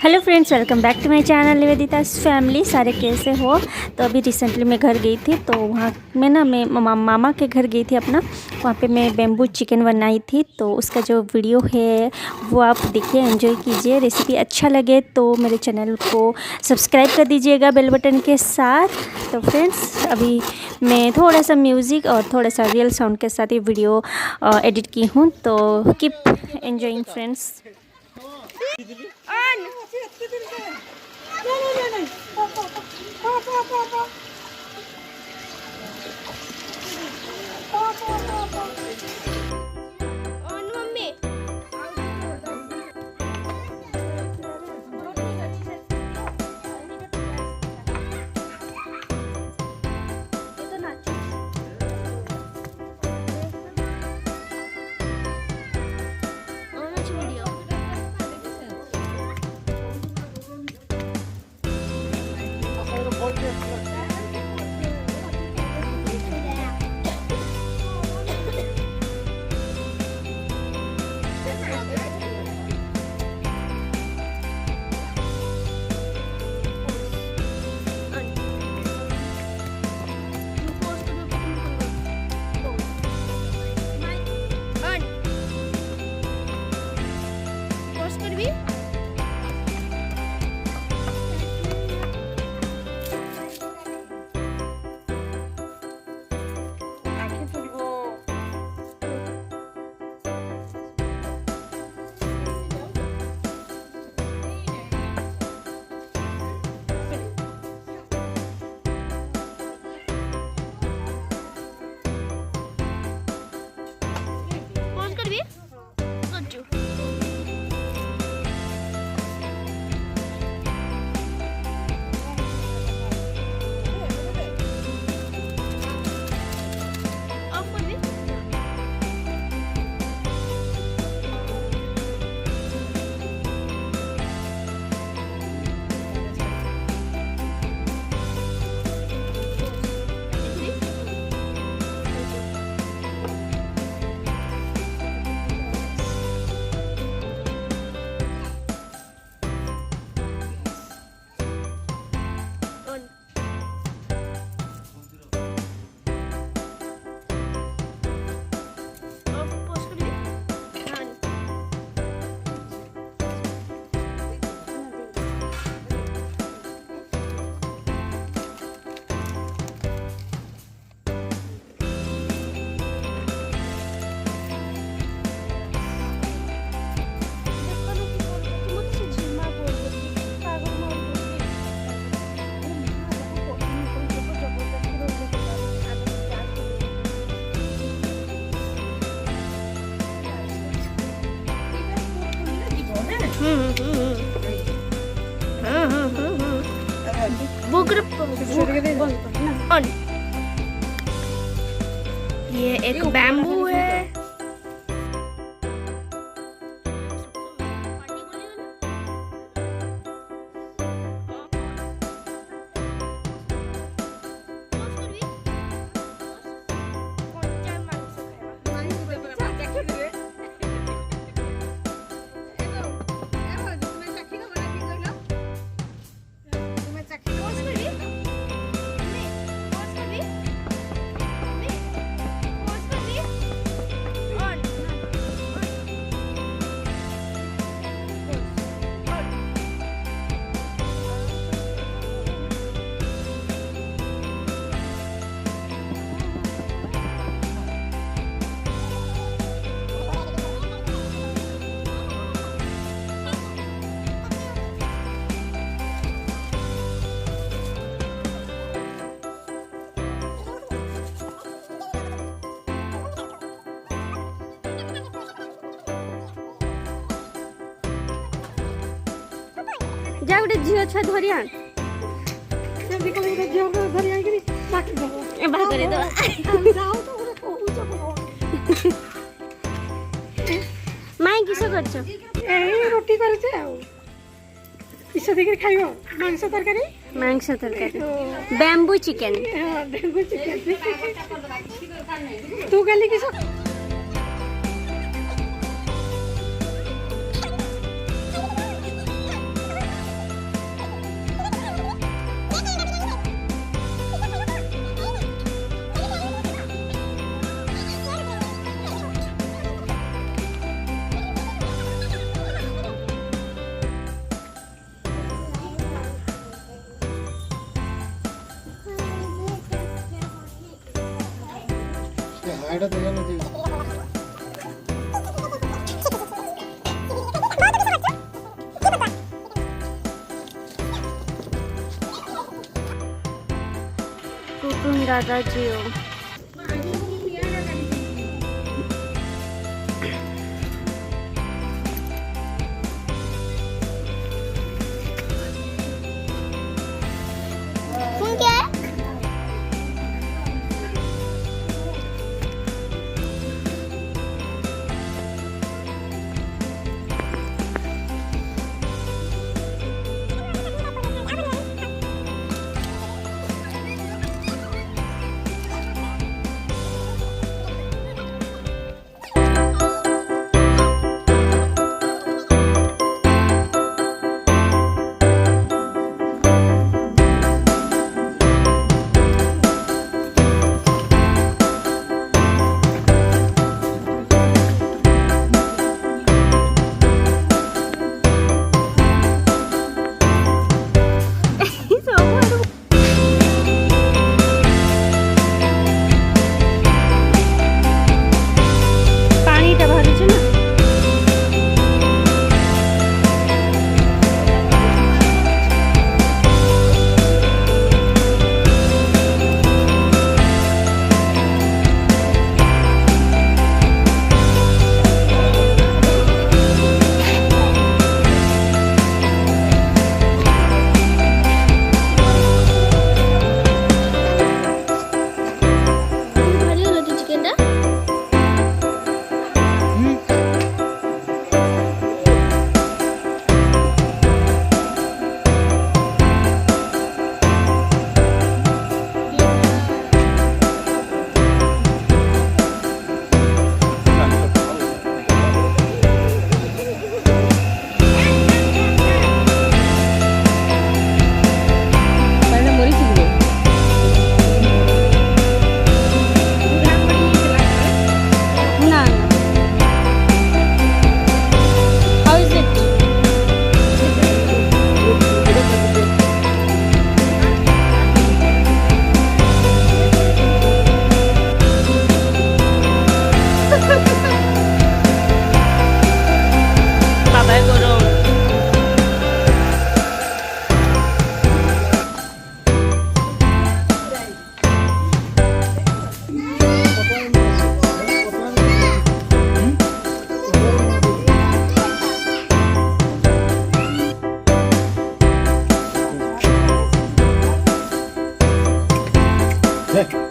Hello friends, welcome back to my channel Nivedita's family. सारे कैसे हो? तो अभी रिसेंटली मैं घर गई थी, तो वहाँ मैं मैं मामा के घर गई थी अपना। वहाँ पे मैं बेम्बू चिकन बनाई थी, तो उसका जो वीडियो है वो आप देखिए, एंजॉय कीजिए। रेसिपी अच्छा लगे तो मेरे चैनल को सब्सक्राइब कर दीजिएगा बेल बटन के साथ। तो फ्रेंड्स, अभी मैं थोड़ा सा म्यूज़िक और थोड़ा सा रियल साउंड के साथ ये वीडियो एडिट की हूँ, तो कीप एंजॉइंग फ्रेंड्स। ये एक बैम्बू है। जा गोटे झील छुआ धरी आन माई किस कर रोटी कर मांस तरकारी बैम्बू चिकन। तू गली किस এটা তো জানো যে कुटुम दादाजी हो। 네.